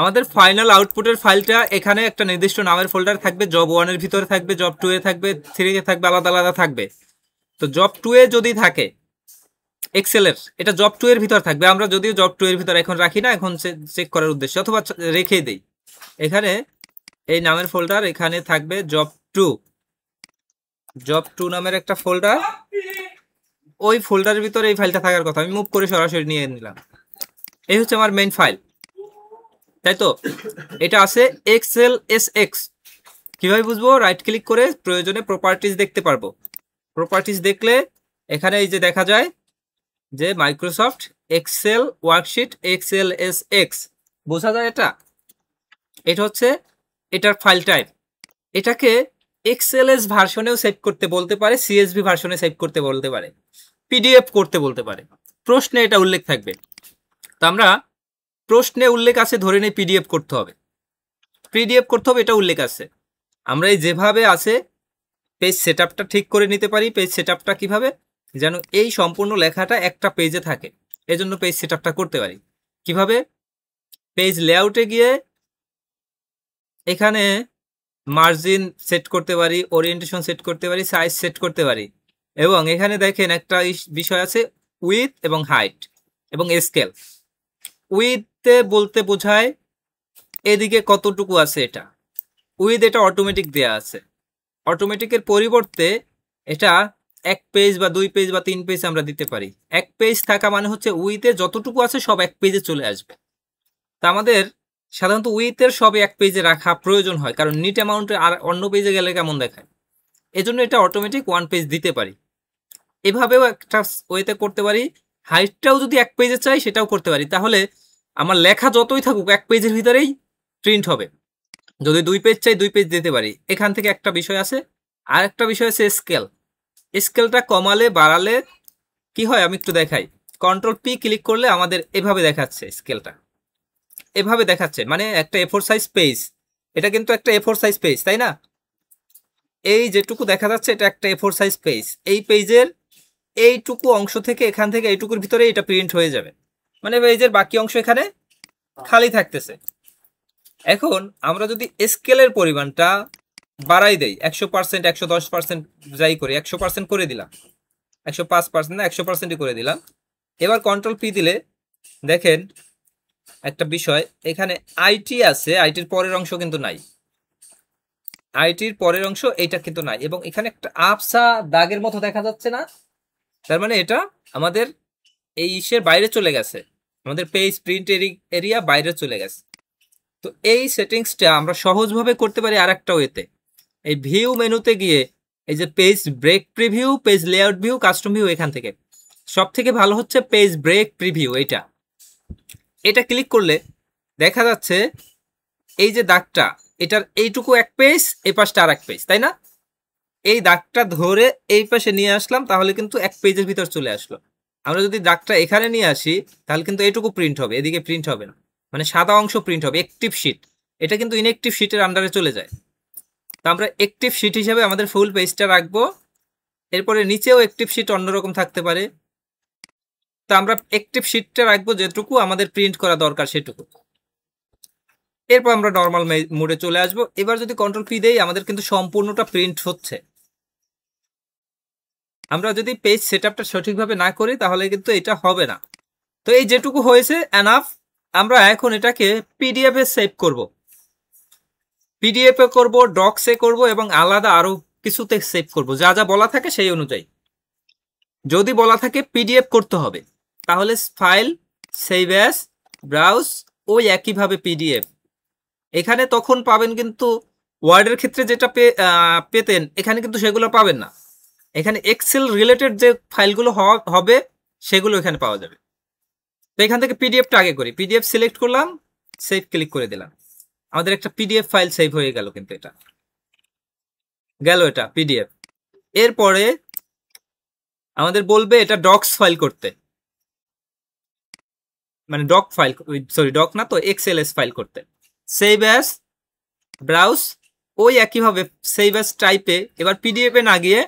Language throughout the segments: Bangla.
আমাদের ফাইনাল আউটপুটের ফাইলটা এখানে একটা নির্দিষ্ট নামের ফোল্ডার থাকবে, জব 1 এর ভিতরে থাকবে, জব 2 এ থাকবে, 3 এ থাকবে, আলাদা আলাদা থাকবে। তো জব 2 এ যদি থাকে এক্সেল এর, এটা জব 2 এর ভিতর থাকবে। আমরা যদিও জব 2 এর ভিতর এখন রাখি না, এখন চেক করার উদ্দেশ্যে, অথবা রেখেই দেই। এখানে এই নামের ফোল্ডার, এখানে থাকবে জব 2, জব 2 নামের একটা ফোল্ডার। ওই ফোল্ডারের ভিতরে এই ফাইলটা থাকার কথা, আমি মুভ করে সরাসরি নিয়ে নিলাম। এই হচ্ছে আমার মেইন ফাইল, তাই তো? এটা আছে এক্সেল এস এক্স। কিভাবে বুঝবো? রাইট ক্লিক করে প্রয়োজনে প্রপার্টিজ দেখতে পারবো। প্রপার্টিজ দেখলে এখানে এই যে দেখা যায় যে Microsoft Excel worksheet Excel S X, বোঝা যায় এটা? এটা হচ্ছে এটার ফাইল টাইপ। এটাকে এক্সএলএস ভার্সনেও সেভ করতে বলতে পারে, সিএসভি ভার্সনে সেভ করতে বলতে পারে, পিডিএফ করতে বলতে পারে। প্রশ্নে এটা উল্লেখ থাকবে। তো আমরা প্রশ্নে উল্লেখ আছে ধরে নিয়ে পিডিএফ করতে হবে, পিডিএফ করতে হবে, এটা উল্লেখ আছে। আমরা এই যেভাবে আছে পেজ সেটআপটা ঠিক করে নিতে পারি। পেজ সেটআপটা কিভাবে? যেন এই সম্পূর্ণ লেখাটা একটা পেজে থাকে, এজন্য পেজ সেটআপটা করতে পারি। কিভাবে? পেজ লেআউটে গিয়ে এখানে মার্জিন সেট করতে পারি, ওরিয়েন্টেশন সেট করতে পারি, সাইজ সেট করতে পারি। এবং এখানে দেখেন একটা বিষয় আছে উইথ এবং হাইট এবং স্কেল। উইথে বলতে বোঝায় এদিকে কতটুকু আছে, এটা উইথ, এটা অটোমেটিক দেয়া আছে। অটোমেটিকের পরিবর্তে এটা 1 পেজ বা 2 পেজ বা 3 পেজ আমরা দিতে পারি। 1 পেজ থাকা মানে হচ্ছে উইথে যতটুকু আছে সব 1 পেজে চলে আসবে। তা আমাদের সাধারণত উইথের সবই 1 পেজে রাখা প্রয়োজন হয়, কারণ নিট অ্যামাউন্টে আর অন্য পেজে গেলে কেমন দেখায়, এজন্য এটা অটোমেটিক 1 পেজ দিতে পারি। এভাবেও একটা ওয়েতে করতে পারি। হাইটটাও যদি 1 পেজে চাই সেটাও করতে পারি, তাহলে আমার লেখা যতই থাকুক 1 পেজের ভিতরেই প্রিন্ট হবে। যদি 2 পেজ চাই 2 পেজ দিতে পারি। এখান থেকে একটা বিষয় আছে। আর একটা বিষয় আছে স্কেল। স্কেলটা কমালে বাড়ালে কি হয় আমি একটু দেখাই। কন্ট্রোল পি ক্লিক করলে আমাদের এভাবে দেখাচ্ছে, স্কেলটা এভাবে দেখাচ্ছে, মানে একটা এ4 সাইজ পেজ। এটা কিন্তু একটা এ4 সাইজ পেজ, তাই না? এই যেটুকু দেখা যাচ্ছে এটা একটা এ4 সাইজ পেজ। এই পেজের এইটুকু অংশ থেকে, এখান থেকে এইটুকুর ভিতরে এটা প্রিন্ট হয়ে যাবে, মানে পেজের বাকি অংশ এখানে খালি থাকতেছে। এখন আমরা যদি স্কেলের পরিমাণটা বাড়াই দেই 100%, 110% যাই করি, 100% করে দিলাম, 105% না 100%ই করে দিলাম। এবার কন্ট্রোল পি দিলে দেখেন একটা বিষয়, এখানে আইটি আছে, আইটির পরের অংশ কিন্তু নাই, আইটির পরের অংশ এইটা কিন্তু নাই, এবং এখানে একটা আবসা দাগের মতো দেখা যাচ্ছে না? তার মানে এটা আমাদের এই ইসের বাইরে চলে গেছে, আমাদের পেজ প্রিন্ট এরিয়া বাইরে চলে গেছে। তো এই সেটিংসটা আমরা সহজভাবে করতে পারি আর একটা ওয়েতে। এই ভিউ মেনুতে গিয়ে এই যে page break preview, page layout view, custom view, এখান থেকে সব থেকে ভালো হচ্ছে পেজ ব্রেক প্রিভিউ। এটা ক্লিক করলে দেখা যাচ্ছে এই যে দাগটা, এটার এইটুকু 1 পেজ, এই পাশটা আর 1 পেজ, তাই না? এই দাগটা ধরে এই পাশে নিয়ে আসলাম, তাহলে কিন্তু 1 পেজের ভিতর চলে আসলো। আমরা যদি দাগটা এখানে নিয়ে আসি তাহলে কিন্তু এইটুকু প্রিন্ট হবে, এদিকে প্রিন্ট হবে না, মানে সাদা অংশ প্রিন্ট হবে। অ্যাক্টিভ শিট, এটা কিন্তু ইনঅ্যাক্টিভ শিটের আন্ডারে চলে যায়। তো আমরা অ্যাক্টিভ শিট হিসেবে আমাদের ফুল পেজটা রাখবো। এরপরে নিচেও অ্যাক্টিভ শিট অন্যরকম থাকতে পারে। তো আমরা অ্যাক্টিভ শিটটা রাখবো যেটুকু আমাদের প্রিন্ট করা দরকার সেটুকু। এরপর আমরা নর্মাল মোডে চলে আসবো। এবার যদি কন্ট্রোল পি দেই আমাদের কিন্তু সম্পূর্ণটা প্রিন্ট হচ্ছে। আমরা যদি পেজ সেটআপটা সঠিকভাবে না করি তাহলে কিন্তু এটা হবে না। তো এই যেটুকু হয়েছে এনাফ। আমরা এখন এটাকে পিডিএফ এ সেভ করব, পিডিএফ এ করব, ডক্স এ করব, এবং আলাদা আরো কিছুতে সেভ করব, যা যা বলা থাকে সেই অনুযায়ী। যদি বলা থাকে পিডিএফ করতে হবে তাহলে ফাইল, সেভ অ্যাজ, ব্রাউজ, ওই একইভাবে পিডিএফ। এখানে তখন পাবেন কিন্তু ওয়ার্ডের ক্ষেত্রে যেটা পেতেন এখানে কিন্তু সেগুলো পাবেন না। এখানে এক্সেল রিলেটেড যে ফাইলগুলো হবে সেগুলো এখানে পাওয়া যাবে। তো এখান থেকে পিডিএফটা আগে করি। পিডিএফ সিলেক্ট করলাম, সেভ ক্লিক করে দিলাম, আমাদের একটা পিডিএফ ফাইল সেভ হয়ে গেল। কিন্তু এটা গেল, এটা পিডিএফ। এরপরে আমাদের বলবে এটা ডক্স ফাইল করতে, মানে ডক ফাইল, সরি ডক না তো, এক্সএলএস ফাইল করতে। সেভ অ্যাজ, ব্রাউজ, ওই একইভাবে সেভ অ্যাজ টাইপে। এবার পিডিএফ এ না গিয়ে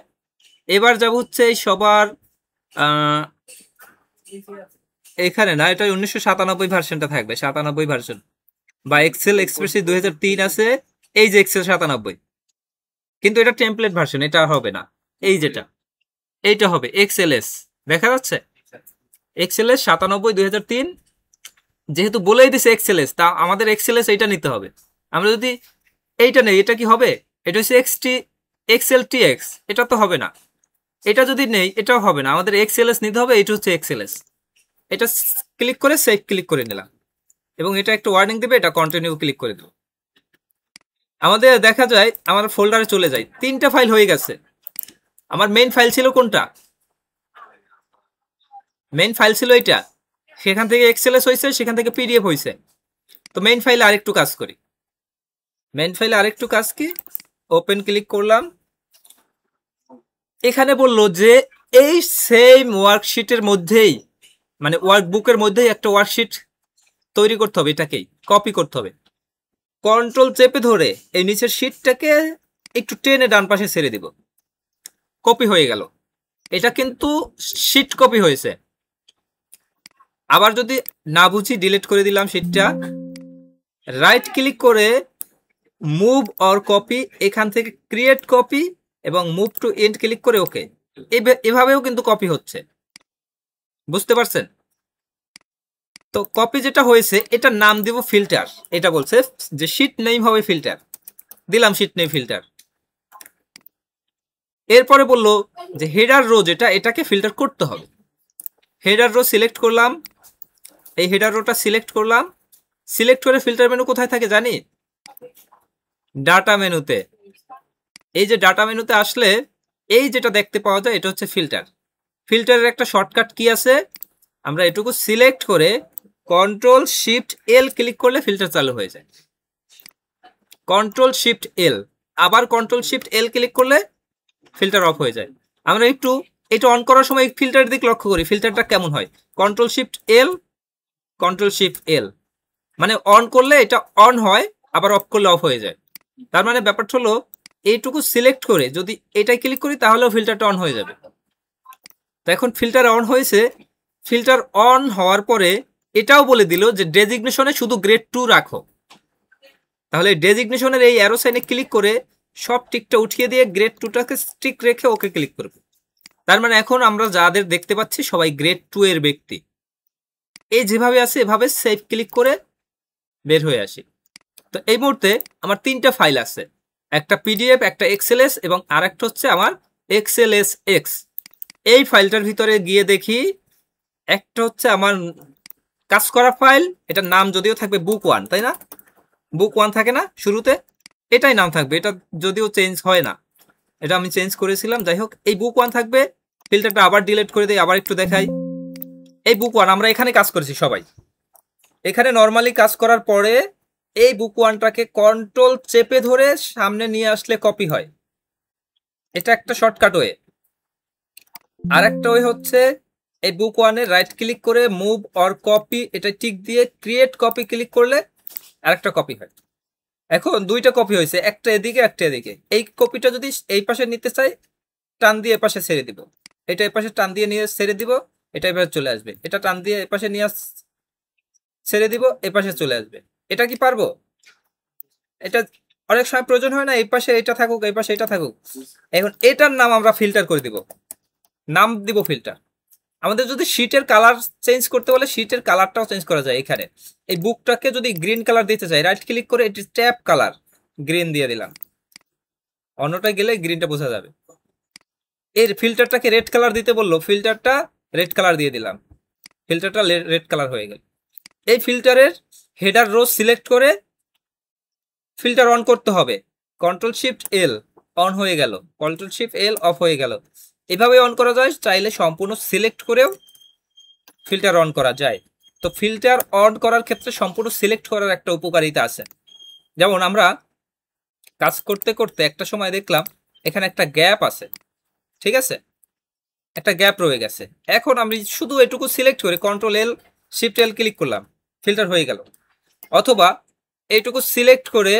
এবার যাব হচ্ছে এই সবার এখানে না, এটা 1997 ভার্সনটা থাকবে, 97 ভার্সন। বা এক্সেল এক্সপ্রেস 2003 আছে, এই যে এক্সেল 97, কিন্তু এটা টেমপ্লেট ভার্সন, এটা হবে না। এই যেটা এইটা হবে এক্সএলএস, দেখা যাচ্ছে এক্সএলএস 97 2003, যেহেতু বলেই দিছে এক্সএলএস, তা আমাদের এক্সএলএস এইটা নিতে হবে। আমরা যদি এইটা নেই, এটা কি হবে? এটা হচ্ছে এক্সএলটিএক্স, এটা তো হবে না। এটা যদি নেই, এটাও হবে না, আমাদের এক্সএলএস নিতে হবে। এটা হচ্ছে এক্সএলএস। এটা ক্লিক করে সেভ ক্লিক করে নিলাম, এবং এটা একটা ওয়ার্নিং দেবে, এটা কন্টিনিউ ক্লিক করে দেবো। আমাদের দেখা যায় আমার ফোল্ডারে চলে যায়, 3টা ফাইল হয়ে গেছে। আমার মেইন ফাইল ছিল কোনটা? মেইন ফাইল ছিল এটা, সেখান থেকে এক্সএলএস হয়েছে, সেখান থেকে পিডিএফ হয়েছে। তো মেইন ফাইলে আরেকটু কাজ করি। মেইন ফাইলে আরেকটু কাজ কি, ওপেন ক্লিক করলাম। এখানে বললো যে এই সেম ওয়ার্কশিটের মধ্যেই, মানে ওয়ার্কবুকের মধ্যেই একটা ওয়ার্কশিট তৈরি করতে হবে, এটাকেই কপি করতে হবে। কন্ট্রোল চেপে ধরে এই নিচের শিটটাকে একটু টেনে ডান পাশে ছেড়ে দিব, কপি হয়ে গেল। এটা কিন্তু শিট কপি হয়েছে। আবার যদি না বুঝি ডিলিট করে দিলাম শিটটা, রাইট ক্লিক করে মুভ অর কপি, এখান থেকে ক্রিয়েট কপি এবং মুভ টু এন্ড ক্লিক করে ওকে। এভাবেও কিন্তু কপি হচ্ছে, বুঝতে পারছেন? তো কপি যেটা হয়েছে, এটার নাম দিব ফিল্টার। এটা বলছে যে শিট নেম হবে ফিল্টার, দিলাম শিট নেম ফিল্টার। এরপরে বললো যে হেডার রো যেটা, এটাকে ফিল্টার করতে হবে। হেডার রো সিলেক্ট করলাম, এই হেডার রোটা সিলেক্ট করলাম। সিলেক্ট করে ফিল্টার মেনু কোথায় থাকে জানি? ডাটা মেনুতে। এই যে ডাটা মেনুতে আসলে এই যেটা দেখতে পাওয়া যায়, এটা হচ্ছে ফিল্টার। ফিল্টারের একটা শর্টকাট কি আছে, আমরা এটুকু সিলেক্ট করে কন্ট্রোল শিফট এল ক্লিক করলে ফিল্টার চালু হয়ে যায়। কন্ট্রোল শিফট এল, আবার কন্ট্রোল শিফট এল ক্লিক করলে ফিল্টার অফ হয়ে যায়। আমরা একটু এটা অন করার সময় ফিল্টারের দিক লক্ষ্য করি, ফিল্টারটা কেমন হয়। কন্ট্রোল শিফট এল, কন্ট্রোল শিফট এল, মানে অন করলে এটা অন হয়, আবার অফ করলে অফ হয়ে যায়। তার মানে ব্যাপারটা হলো এইটুকু সিলেক্ট করে যদি এটাই ক্লিক করি, তাহলেও ফিল্টারটা অন হয়ে যাবে। তো এখন ফিল্টার অন হয়েছে। ফিল্টার অন হওয়ার পরে এটাও বলে দিল যে ডেজিগনেশনে শুধু গ্রেড 2 রাখো। তাহলে ডেজিগনেশনের এই অ্যারো সাইনে ক্লিক করে সব টিকটা উঠিয়ে দিয়ে গ্রেড 2টাকে স্টিক রেখে ওকে ক্লিক করবে। তার মানে এখন আমরা যাদের দেখতে পাচ্ছি সবাই গ্রেড 2 এর ব্যক্তি। এই যেভাবে আছে এভাবে সেভ ক্লিক করে বের হয়ে আসি। তো এই মুহূর্তে আমার 3টা ফাইল আছে, একটা পিডিএফ, একটা এক্সএলএস এবং আরেকটা হচ্ছে আমার এক্সএলএস এক্স। এই ফাইলটার ভিতরে গিয়ে দেখি একটা হচ্ছে আমার কাজ করা ফাইল, এটার নাম যদিও থাকবে বুক 1, তাই না? বুক 1 থাকে না শুরুতে, এটাই নাম থাকবে। এটা যদিও চেঞ্জ হয় না, এটা আমি চেঞ্জ করেছিলাম। যাই হোক, এই বুক 1 থাকবে। ফিল্টারটা আবার ডিলিট করে দিই, আবার একটু দেখাই। এই বুক 1 আমরা এখানে কাজ করেছি সবাই। এখানে নর্মালি কাজ করার পরে এই বুক 1টাকে কন্ট্রোল চেপে ধরে সামনে নিয়ে আসলে কপি হয়, এটা একটা শর্টকাট ওয়ে। আর একটা ওয়ে হচ্ছে এই বুক 1 এ রাইট ক্লিক করে মুভ অর কপি, এটা টিক দিয়ে ক্রিয়েট কপি ক্লিক করলে আরেকটা কপি হয়। এখন 2টা কপি হয়েছে, একটা এদিকে একটা এদিকে। এই কপিটা যদি এই পাশে নিতে চাই, টান দিয়ে এপাশে ছেড়ে দিব, এটা এপাশে টান দিয়ে নিয়ে ছেড়ে দিব, এটা এপাশে চলে আসবে। এটা টান দিয়ে এপাশে নিয়ে ছেড়ে দিব, এপাশে চলে আসবে। এটা কি পারবো? এটা অনেক সময় প্রয়োজন হয় না, এই পাশে এটা থাকুক, এই পাশে এটা থাকুক। এখন এটার নাম আমরা ফিল্টার করে দিব, নাম দিব ফিল্টার। আমাদের যদি শীটের কালার চেঞ্জ করতে বলে, শীটের কালারটাও চেঞ্জ করা যায়। এখানে এই বুকটাকে যদি গ্রিন কালার দিতে চাই, রাইট ক্লিক করে এটি ট্যাপ কালার গ্রিন দিয়ে দিলাম, অন্যটায় গেলে গ্রিনটা বোঝা যাবে। এর ফিল্টারটাকে রেড কালার দিতে বললো, ফিল্টারটা রেড কালার দিয়ে দিলাম, ফিল্টারটা রেড কালার হয়ে গেল। এই ফিল্টারের হেডার রো সিলেক্ট করে ফিল্টার অন করতে হবে, কন্ট্রোল শিফট এল, অন হয়ে গেল, কন্ট্রোল শিফট এল, অফ হয়ে গেল। এভাবে অন করা যায়, চাইলে সম্পূর্ণ সিলেক্ট করেও ফিল্টার অন করা যায়। তো ফিল্টার অন করার ক্ষেত্রে সম্পূর্ণ সিলেক্ট করার একটা উপকারিতা আছে। যেমন আমরা কাজ করতে করতে একটা সময় দেখলাম এখানে একটা গ্যাপ আছে, ঠিক আছে, একটা গ্যাপ রয়ে গেছে। এখন আমি শুধু এটুকু সিলেক্ট করে কন্ট্রোল এল শিফট এল ক্লিক করলাম, ফিল্টার হয়ে গেল। অথবা এইটুকু সিলেক্ট করে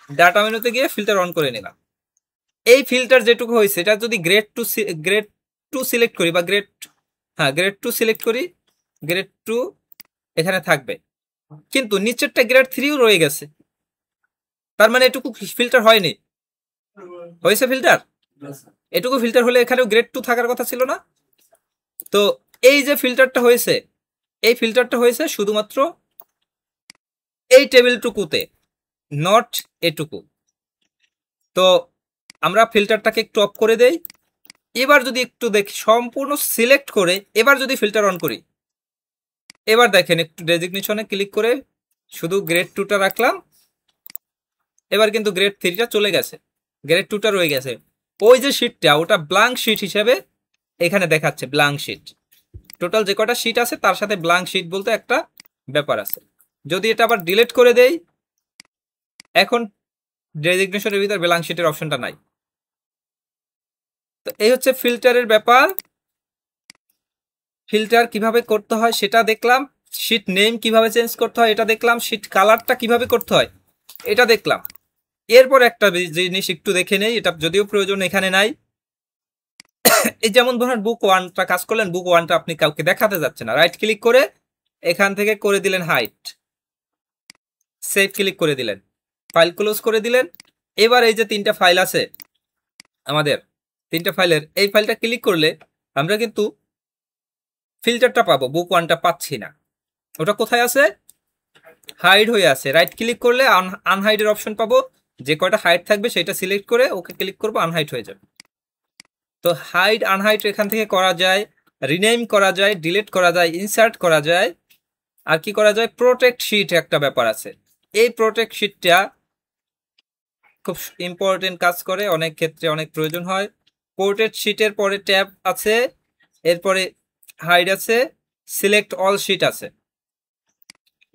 ডাটা মেনুতে গিয়ে ফিল্টার অন করে নিলাম। এই ফিল্টার যেটুকু হয়েছে এটা যদি গ্রেড টু সিলেক্ট করি, বা গ্রেড 2 সিলেক্ট করি, গ্রেড 2 এখানে থাকবে। কিন্তু নিচেরটা গ্রেড 3 রয়ে গেছে, তার মানে এটুকু ফিল্টার হয়নি। হয়েছে ফিল্টার? এটুকু ফিল্টার হলে এখানেও গ্রেড 2 থাকার কথা ছিল না? তো এই যে ফিল্টারটা হয়েছে, এই ফিল্টারটা হয়েছে শুধুমাত্র এই টেবিলটুকুতে, নট এটুকু। তো আমরা ফিল্টারটাকে একটু অফ করে দেই। এবার যদি একটু দেখি সম্পূর্ণ সিলেক্ট করে এবার যদি ফিল্টার অন করি, এবার দেখেন একটু ডেজিগনেশনে ক্লিক করে শুধু গ্রেড 2টা রাখলাম, এবার কিন্তু গ্রেড 3টা চলে গেছে, গ্রেড 2টা রয়ে গেছে। ওই যে শিটটা ওটা ব্ল্যাঙ্ক শিট হিসেবে এখানে দেখাচ্ছে, ব্ল্যাঙ্ক শিট। টোটাল যে কটা শিট আছে তার সাথে ব্ল্যাঙ্ক শিট বলতে একটা ব্যাপার আছে। যদি এটা আবার ডিলিট করে দেই, এখন ডেজিগনেশনের ভিতর ব্ল্যাঙ্ক শিটের অপশনটা নাই। তো এই হচ্ছে ফিল্টারের ব্যাপার। ফিল্টার কিভাবে করতে হয় সেটা দেখলাম, শিট নেম কিভাবে চেঞ্জ করতে হয় এটা দেখলাম, শিট কালারটা কিভাবে করতে হয় এটা দেখলাম। এরপর একটা জিনিস একটু দেখে নেই, এটা যদিও প্রয়োজন এখানে নাই। এই যেমন ধরেন বুক 1টা কাজ করলেন, বুক 1টা আপনি কাউকে দেখাতে যাচ্ছেন না, রাইট ক্লিক করে এখান থেকে করে দিলেন হাইট, সেভ ক্লিক করে দিলেন, ফাইল ক্লোজ করে দিলেন। এবার এই যে 3টা ফাইল আছে আমাদের, 3টা ফাইলের এই ফাইলটা ক্লিক করলে আমরা কিন্তু ফিল্টারটা পাবো, বুক 1টা পাচ্ছি না। ওটা কোথায় আছে? হাইড হয়ে আছে। রাইট ক্লিক করলে আনহাইডের অপশন পাবো, যে কয়টা হাইড থাকবে সেটা সিলেক্ট করে ওকে ক্লিক করবো, আনহাইড হয়ে যাবে। তো হাইড আনহাইড এখান থেকে করা যায়, রিনেম করা যায়, ডিলিট করা যায়, ইনসার্ট করা যায়, আর কি করা যায়, প্রোটেক্ট শিট একটা ব্যাপার আছে। এই প্রোটেক্ট শিটটা খুব ইম্পর্টেন্ট কাজ করে, অনেক ক্ষেত্রে অনেক প্রয়োজন হয়। প্রোটেক্ট শিটের পরে ট্যাব আছে, এরপরে হাইড আছে, সিলেক্ট অল শিট আছে।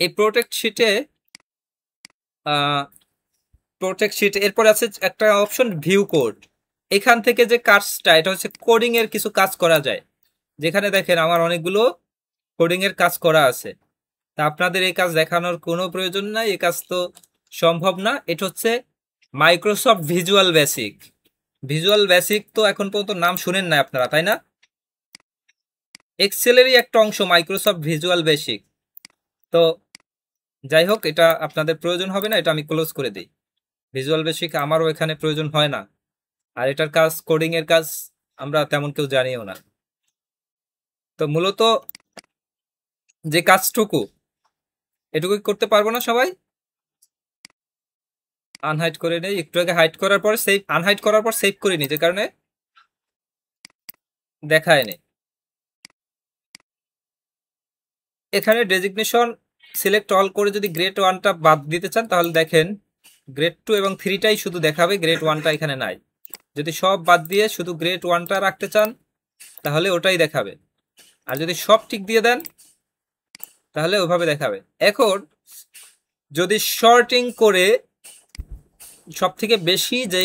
এই প্রোটেক্ট শিটে এরপরে আছে একটা অপশন ভিউ কোড। এখান থেকে যে কাজটা, এটা হচ্ছে কোডিং এর কিছু কাজ করা যায়, যেখানে দেখেন আমার অনেকগুলো কোডিং এর কাজ করা আছে। তা আপনাদের এই কাজ দেখানোর কোনো প্রয়োজন নাই, এই কাজ তো সম্ভব না। এটা হচ্ছে Microsoft visual basic. Visual basic তো এখন পর্যন্ত নাম শুনেন না আপনারা, তাই না? এক্সেলেরই একটা অংশ মাইক্রোসফট ভিজুয়াল বেসিক। তো যাই হোক, এটা আপনাদের প্রয়োজন হবে না, এটা আমি ক্লোজ করে দিই। ভিজুয়াল বেসিক আমারও এখানে প্রয়োজন হয় না, আর এটার কাজ, কোডিং এর কাজ আমরা তেমন কেউ জানিও না। তো মূলত যে কাজটুকু এটুকুই করতে পারবো না সবাই। আনহাইড করে নেই, একটু আগে হাইড করার পর সেভ, আনহাইড করার পর সেভ করে নিই, যে কারণে দেখায়নি। এখানে ডেজিগনেশন সিলেক্ট অল করে যদি গ্রেড 1টা বাদ দিতে চান তাহলে দেখেন গ্রেড 2 এবং 3টাই শুধু দেখাবে, গ্রেড 1টা এখানে নাই। যদি সব বাদ দিয়ে শুধু গ্রেড 1টা রাখতে চান তাহলে ওটাই দেখাবে, আর যদি সব ঠিক দিয়ে দেন তাহলে ওভাবে দেখাবে। এখন যদি শর্টিং করে সব থেকে বেশি যে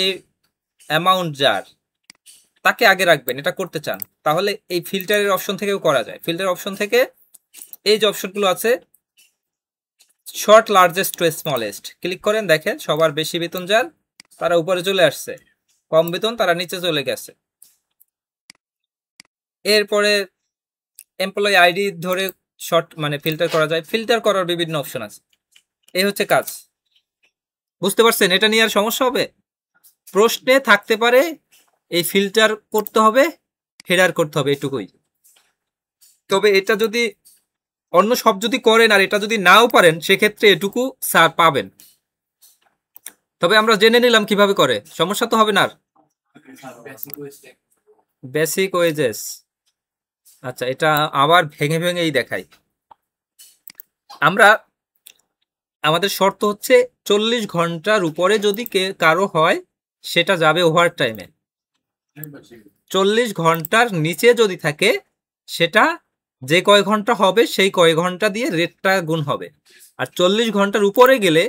অ্যামাউন্ট যার তাকে আগে রাখবেন, এটা করতে চান, তাহলে এই ফিল্টারের অপশন থেকেও করা যায়। ফিল্টার অপশন থেকে এই যে অপশনগুলো আছে, short largest two smallest click করেন, দেখেন সবার বেশি বেতন যার তারা উপরে চলে আসছে, কম বেতন তারা নিচে চলে গেছে। এরপরে এমপ্লয়ি আইডি ধরে শর্ট মানে ফিল্টার করা যায়, ফিল্টার করার বিভিন্ন অপশন আছে। এই হচ্ছে কাজ, বুঝতে পারছেন? এটা নিয়ে আর সমস্যা হবে? প্রশ্নে থাকতে পারে এই ফিল্টার করতে হবে, হেডার করতে হবে, এটুকুই। তবে এটা যদি অন্য সব যদি করেন আর এটা যদি নাও পারেন সেক্ষেত্রে এটুকু স্যার পাবেন। তবে আমরা জেনে নিলাম কিভাবে করে, সমস্যা তো হবে না আর। বেসিক ওয়েজেস, আচ্ছা এটা আবার ভেঙে ভেঙেই দেখাই। আমরা আমাদের শর্ত হচ্ছে 40 ঘন্টার উপরে যদি কারো হয় সেটা যাবে ওভার টাইমে, 40 ঘন্টার নিচে যদি থাকে সেটা যে কয় ঘন্টা হবে সেই কয় ঘন্টা দিয়ে রেটটা গুণ হবে, আর 40 ঘন্টার উপরে গেলে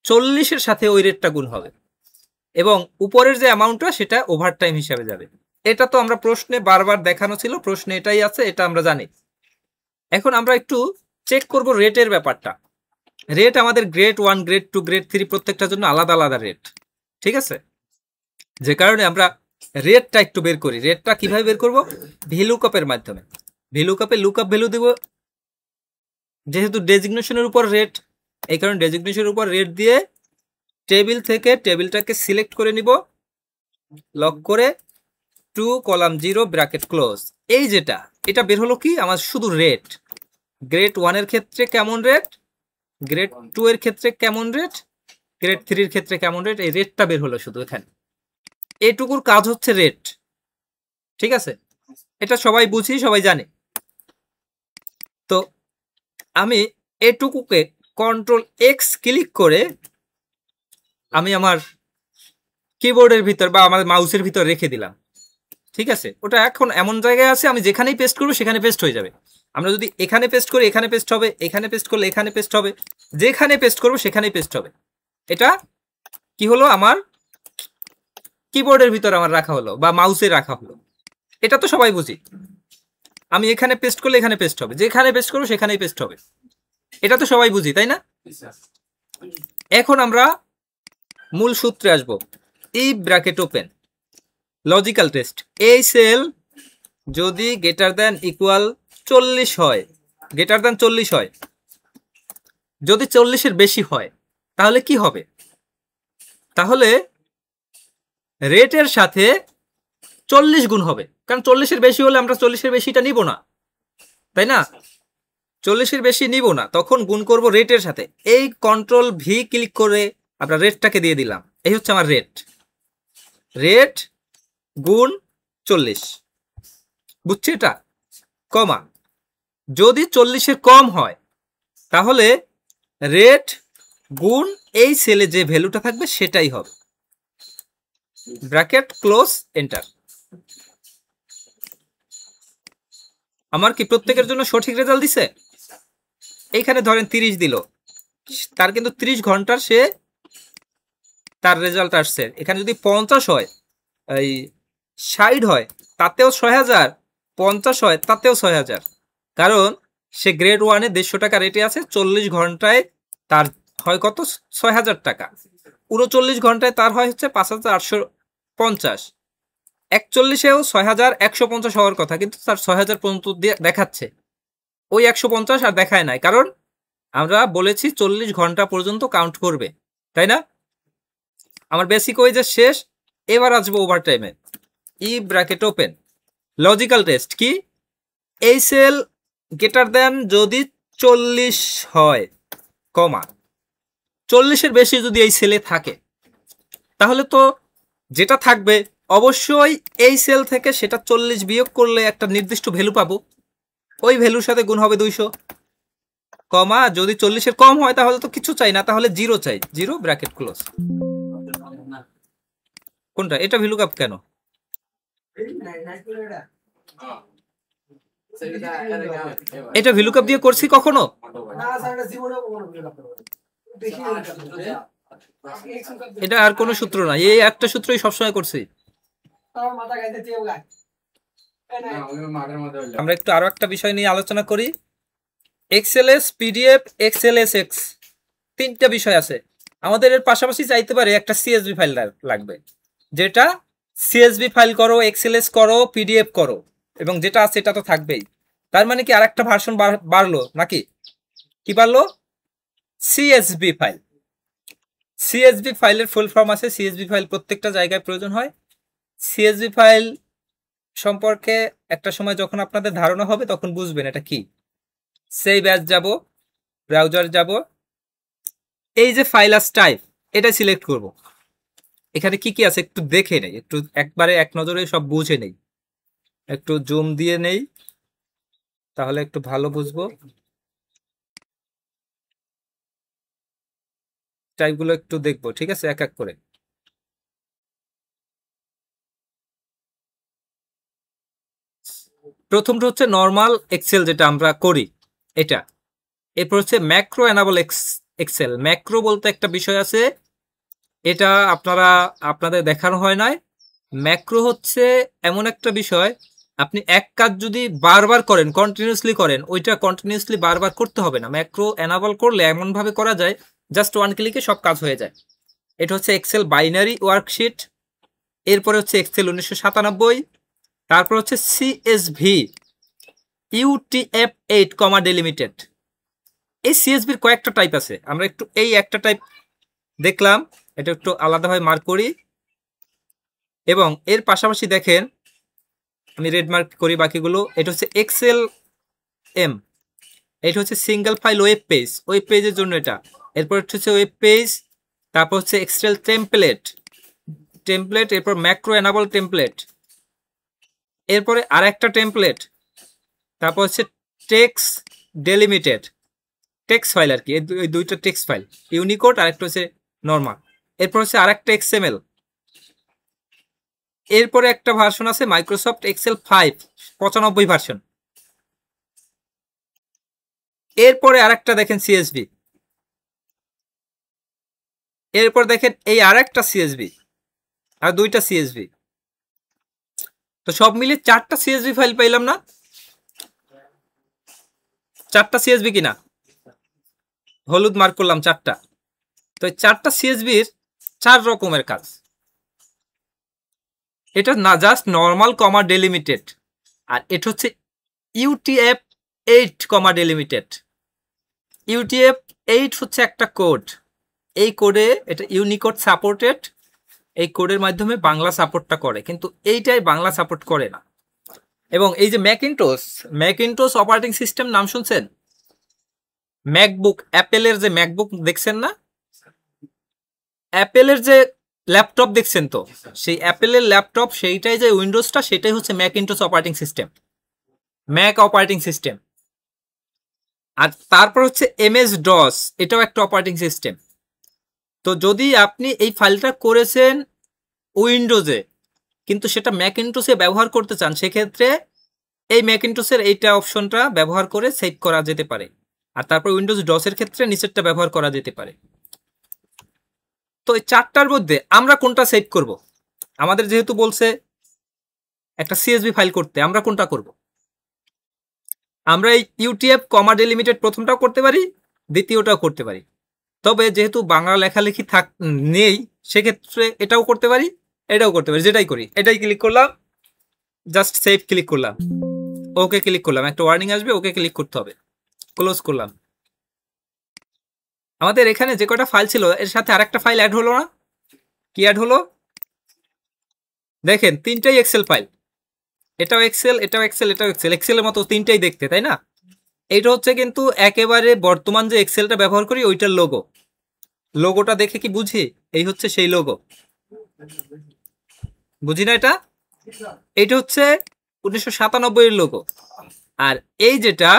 40-এর সাথে ওই রেটটা গুণ হবে, এবং উপরের যে অ্যামাউন্টটা সেটা ওভার টাইম হিসাবে যাবে। এটা তো আমরা প্রশ্নে বারবার দেখানো ছিল, প্রশ্নে এটাই আছে, এটা আমরা জানি। এখন আমরা একটু চেক করব রেটের ব্যাপারটা। রেট আমাদের গ্রেড 1, গ্রেড 2, গ্রেড 3 প্রত্যেকটার জন্য আলাদা আলাদা রেট, ঠিক আছে? যে কারণে আমরা রেটটা একটু বের করি। রেটটা কিভাবে বের করব? ভিলুকআপের মাধ্যমে। ভিলুকআপে লুকআপ ভ্যালু দেব, যেহেতু ডেজিগনেশনের উপর রেট, এই কারণে ডেজিগনেশনের উপর রেট দিয়ে টেবিল থেকে টেবিলটাকে সিলেক্ট করে নিব, লক করে 2 কলাম 0 ব্র্যাকেট ক্লোজ। এই যেটা এটা বের হলো কি আমার শুধু রেট, গ্রেড 1 এর ক্ষেত্রে কেমন রেট, গ্রেড 2 এর ক্ষেত্রে কেমন রেট, গ্রেড 3 এর ক্ষেত্রে কেমন রেট, এই রেটটা বের হলো শুধু এখানে। এটুকুর কাজ হচ্ছে রেট, ঠিক আছে? এটা সবাই বুঝি, সবাই জানে। তো আমি এটুকুকে কন্ট্রোল এক্স ক্লিক করে আমি আমার কিবোর্ডের ভিতর বা আমার মাউসের ভিতর রেখে দিলাম, ঠিক আছে? ওটা এখন এমন জায়গায় আছে আমি যেখানেই পেস্ট করবো সেখানে পেস্ট হয়ে যাবে। আমরা যদি এখানে পেস্ট করি এখানে পেস্ট হবে, এখানে পেস্ট করলে এখানে পেস্ট হবে, যেখানে পেস্ট করবো সেখানেই পেস্ট হবে। এটা কি হলো, আমার কিবোর্ডের ভিতর আমার রাখা হলো বা মাউসে রাখা হলো। এটা তো সবাই বুঝি, আমি এখানে পেস্ট করলে এখানে পেস্ট হবে, যেখানে পেস্ট করবো সেখানেই পেস্ট হবে। এটা তো সবাই বুঝি, তাই না? এখন আমরা মূল সূত্রে আসবো। ই ব্র্যাকেট ওপেন, লজিক্যাল টেস্ট, এই সেল যদি গ্রেটার দ্যান ইকুয়াল 40 হয়, গ্রেটার দ্যান 40 হয়, যদি 40-এর বেশি হয় তাহলে কি হবে? তাহলে রেটের সাথে 40 গুণ হবে, কারণ 40-এর বেশি হলে আমরা 40-এর বেশিটা নিব না, তাই না? 40-এর বেশি নিব না, তখন গুণ করব রেটের সাথে। এই কন্ট্রোল ভি ক্লিক করে আমরা রেটটাকে দিয়ে দিলাম, এই হচ্ছে আমার রেট, রেট গুণ 40, বুঝছি? এটা কমা, যদি 40-এর কম হয় তাহলে রেট গুণ এই সেলে যে ভ্যালুটা থাকবে সেটাই হবে, ব্র্যাকেট ক্লোজ এন্টার। আমার কি প্রত্যেকের জন্য সঠিক রেজাল্ট দিছে? এইখানে ধরেন 30 দিল, তার কিন্তু 30 ঘন্টার সে তার রেজাল্ট আসছে। এখানে যদি 50 হয়, এই 60 হয় তাতেও 6000, 50 হয় তাতেও 6000, কারণ সে গ্রেড 1-এ 150 টাকা রেটে আছে। 40 ঘন্টায় তার হয় কত? 6000 টাকা। 39 ঘন্টায় তার হয় হচ্ছে 5850। 41-এও 6150 হওয়ার কথা, কিন্তু তার 6000 পর্যন্ত দেখাচ্ছে, ওই 150 আর দেখায় নাই, কারণ আমরা বলেছি 40 ঘন্টা পর্যন্ত কাউন্ট করবে, তাই না? আমার বেসিক ওয়েজের শেষ, এবার আসবো ওভার টাইমে। ই ব্র্যাকেট ওপেন, লজিক্যাল টেস্ট কি, এই সেল গ্রেটার দেন যদি 40 হয়, কমা 40-এর বেশি যদি এই সেলে থাকে, তাহলে তো যেটা থাকবে অবশ্যই এই সেল থেকে সেটা 40 বিয়োগ করলে একটা নির্দিষ্ট ভ্যালু পাবো, ওই ভ্যালুর সাথে গুণ হবে 200, কমা যদি 40-এর কম হয় তাহলে তো কিছু চাই না, তাহলে 0 চাই, 0 ব্র্যাকেট ক্লোজ। কোনটা এটা ভ্যালুকাপ কেন? এটা ভ্যালুকাপ দিয়ে করছি কখনো? এটা আর কোনো সূত্র না, এই একটা সূত্রই সবসময় করছি। আমরা একটু আরো একটা বিষয় নিয়ে আলোচনা করি। এক্সএলএস, পিডিএফ, এক্সএলএসএক্স, তিনটা বিষয় আছে আমাদের। এর পাশাপাশি চাইতে পারে একটা সিএসভি ফাইল লাগবে, যেটা সিএসভি ফাইল করো, এক্সএলএস করো, পিডিএফ করো, এবং যেটা আছে এটা তো থাকবেই। তার মানে কি আরেকটা ভার্সন বাড়লো নাকি? কি বাড়লো? CSV file. সিএসভি ফাইলের ফুল ফর্ম আছে, সিএসভি ফাইল প্রত্যেকটা জায়গায় প্রয়োজন হয়। সিএসভি ফাইল সম্পর্কে একটা সময় যখন আপনাদের ধারণা হবে তখন বুঝবেন এটা কি। সেই ব্যাচ যাব, ব্রাউজার যাব, এই যে ফাইল আস টাইপ এটা সিলেক্ট করব। এখানে কি কি আছে একটু দেখে নেই, একটু একবারে এক নজরে সব বুঝে নেই, একটু জুম দিয়ে নেই তাহলে একটু ভালো বুঝবো। টাইপগুলো একটু দেখবো, ঠিক আছে, এক এক করে। প্রথমটা হচ্ছে নর্মাল এক্সেল, যেটা আমরা করি এটা। এরপর হচ্ছে ম্যাক্রো এনাবল এক্সেল। ম্যাক্রো বলতে একটা বিষয় আছে, এটা আপনাদের দেখানো হয় নাই। ম্যাক্রো হচ্ছে এমন একটা বিষয়, আপনি এক কাজ যদি বারবার করেন, কন্টিনিউসলি করেন, ওইটা কন্টিনিউসলি বারবার করতে হবে না। ম্যাক্রো এনাবল করলে এমন ভাবে করা যায় জাস্ট 1 ক্লিকে সব কাজ হয়ে যায়। এটা হচ্ছে এক্সেল বাইনারি ওয়ার্কশিট। এরপরে হচ্ছে এক্সেল 1997, তারপর হচ্ছে সিএসভি UTF-8 কমা ডেলিমিটেড, এই সিএসবির কয়েকটা টাইপ আছে, আমরা একটু এই একটা টাইপ দেখলাম, এটা একটু আলাদাভাবে মার্ক করি। এবং এর পাশাপাশি দেখেন আমি রেড মার্ক করি বাকিগুলো। এটা হচ্ছে এক্সেল এম, এটা হচ্ছে single file web page, web পেজের জন্য এটা। এরপর হচ্ছে ওয়েব পেজ, তারপর হচ্ছে এক্সেল টেমপ্লেট, এরপর ম্যাক্রো এনাবল টেমপ্লেট, এরপরে আর একটা টেমপ্লেট, তারপর হচ্ছে টেক্সট ডেলিমিটেড, টেক্সট ফাইল আর কি, এই দুইটা টেক্সট ফাইল, ইউনিকোড আর একটা হচ্ছে নর্মাল। এরপর হচ্ছে আর একটা এক্সএমএল। এরপরে একটা ভার্সন আছে মাইক্রোসফট এক্সেল 5 95 ভার্সন। এরপরে আরেকটা দেখেন সিএসবি, এরপর দেখেন এই আরেকটা সিএসবি, আর দুইটা সিএসবি। তো সব মিলে 4টা সিএসবি ফাইল পাইলাম না? 4টা সিএসবি কিনা, হলুদ মার্ক করলাম 4টা। তো 4টা সিএসবির 4 রকমের কাজ। এটা না জাস্ট নর্মাল কমা ডেলিমিটেড, আর এটা হচ্ছে ইউটিএফ 8 কমা ডেলিমিটেড। ইউটিএফ 8 হচ্ছে একটা কোড, এই কোডে এটা ইউনিকোড সাপোর্টেড, এই কোডের মাধ্যমে বাংলা সাপোর্টটা করে, কিন্তু এইটাই বাংলা সাপোর্ট করে না। এবং এই যে ম্যাকিনটোস অপারেটিং সিস্টেম নাম শুনছেন? ম্যাকবুক, অ্যাপেলের যে ম্যাকবুক দেখছেন না, অ্যাপেলের যে ল্যাপটপ দেখছেন, তো সেই অ্যাপেলের ল্যাপটপ সেইটাই যে উইন্ডোজটা, সেটাই হচ্ছে Macintosh operating system, Mac operating system. আর তারপর হচ্ছে এমএস ডস, এটাও একটা অপারেটিং সিস্টেম। তো যদি আপনি এই ফাইলটা করেছেন উইন্ডোজে কিন্তু সেটা ম্যাকিনটোসে ব্যবহার করতে চান, সেক্ষেত্রে এই ম্যাকিনটোসের এইটা অপশনটা ব্যবহার করে সেভ করা যেতে পারে। আর তারপর উইন্ডোজ ডসের ক্ষেত্রে নিচেরটা ব্যবহার করা যেতে পারে। তো এই 4টার মধ্যে আমরা কোনটা সেভ করব? আমাদের যেহেতু বলছে একটা সিএসভি ফাইল করতে, আমরা কোনটা করব? আমরা এই ইউটিএফ কমা ডেলিমিটেড প্রথমটাও করতে পারি, দ্বিতীয়টাও করতে পারি। তবে যেহেতু বাংলা লেখালেখি নেই, সেক্ষেত্রে এটাও করতে পারি, এটাও করতে পারি। যেটাই করি, এটাই ক্লিক করলাম, জাস্ট সেভ ক্লিক করলাম, ওকে ক্লিক করলাম, একটা ওয়ার্নিং আসবে, ওকে ক্লিক করতে হবে, ক্লোজ করলাম। আমাদের এখানে যে কটা ফাইল ছিল এর সাথে আরেকটা ফাইল অ্যাড হলো না? কি অ্যাড হলো? দেখেন 3টাই এক্সেল ফাইল, এটাও এক্সেল, এটাও এক্সেল, এটাও এক্সেল, এক্সেলের মতো 3টাই দেখতে, তাই না? এইটা হচ্ছে কিন্তু একেবারে বর্তমান যে এক্সেলটা ব্যবহার করি ওইটার লোগো। লোগোটা দেখে কি বুঝি? এই হচ্ছে সেই লোগো, বুঝি না এটা? এইটা হচ্ছে 1997 এর লোগো। আর এই যেটা,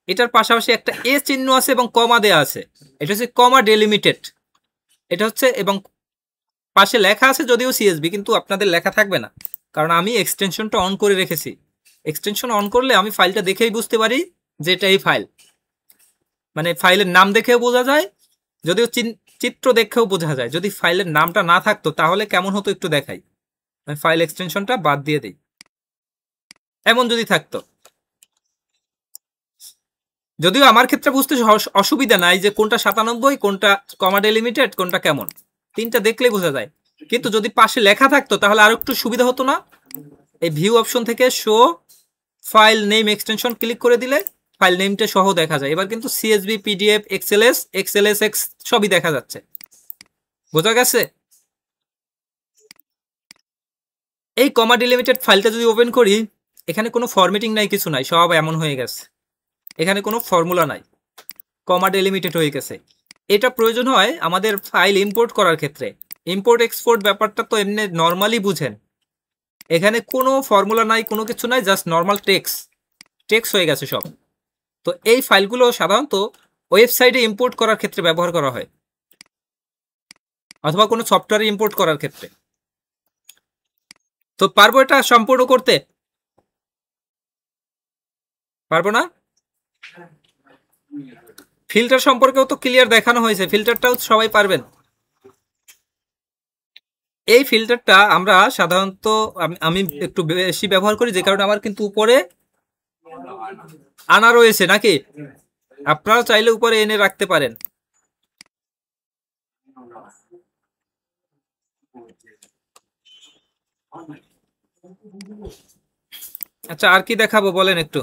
এটার পাশাপাশি একটা এ চিহ্ন আছে এবং কমা দেয়া আছে, এটা হচ্ছে কমা ডেলিমিটেড। এটা হচ্ছে, এবং পাশে লেখা আছে যদিও সিএসবি, কিন্তু আপনাদের লেখা থাকবে না, কারণ আমি এক্সটেনশনটা অন করে রেখেছি। এক্সটেনশন অন করলে আমি ফাইলটা দেখেই বুঝতে পারি যে এটা এই ফাইল, মানে ফাইলের নাম দেখেও বোঝা যায়, যদিও চিত্র দেখেও বোঝা যায়। যদি ফাইলের নামটা না থাকতো তাহলে কেমন হতো একটু দেখাই, আমি ফাইল এক্সটেনশনটা বাদ দিয়ে দিই। এমন যদি থাকতো, যদিও আমার ক্ষেত্রে বুঝতে অসুবিধা নাই যে কোনটা 97, কোনটা কমা ডেলিমিটেড, কোনটা কেমন, 3টা দেখলেই বোঝা যায়। কিন্তু যদি পাশে লেখা থাকতো তাহলে আরো একটু সুবিধা হতো না? এই ভিউ অপশন থেকে show file name extension click করে দিলে ফাইল নেমটা সহ দেখা যায়। এবার কিন্তু সিএসভি, পিডিএফ, এক্সএলএস, এক্সএলএসএক্স সবই দেখা যাচ্ছে। বোঝা গেছে? এই কমা ডিলিমিটেড ফাইলটা যদি ওপেন করি, এখানে কোনো ফরম্যাটিং নাই, কিছু নাই, সব এমন হয়ে গেছে। এখানে কোনো ফর্মুলা নাই, কমা ডিলিমিটেড হয়ে গেছে। এটা প্রয়োজন হয় আমাদের ফাইল ইম্পোর্ট করার ক্ষেত্রে। ইম্পোর্ট এক্সপোর্ট ব্যাপারটা তো এমনি নর্মালি বুঝেন, এখানে কোনো ফর্মুলা নাই, কোনো কিছু নাই, জাস্ট নর্মাল টেক্সট হয়ে গেছে সব। তো এই ফাইলগুলো সাধারণত ওয়েবসাইটে ইম্পোর্ট করার ক্ষেত্রে ব্যবহার করা হয়, অথবা কোনো সফটওয়্যারে ইম্পোর্ট করার ক্ষেত্রে। তো পারবো এটা সম্পূর্ণ করতে? পারবো না? ফিল্টার সম্পর্কেও তো ক্লিয়ার দেখানো হয়েছে, ফিল্টারটাও সবাই পারবেন। এই ফিল্টারটা আমরা সাধারণত আমি একটু বেশি ব্যবহার করি, যে কারণে আমার কিন্তু উপরে আনা রয়েছে, নাকি? আপনারা চাইলে উপরে এনে রাখতে পারেন। আচ্ছা, আর কি দেখাবো বলেন একটু।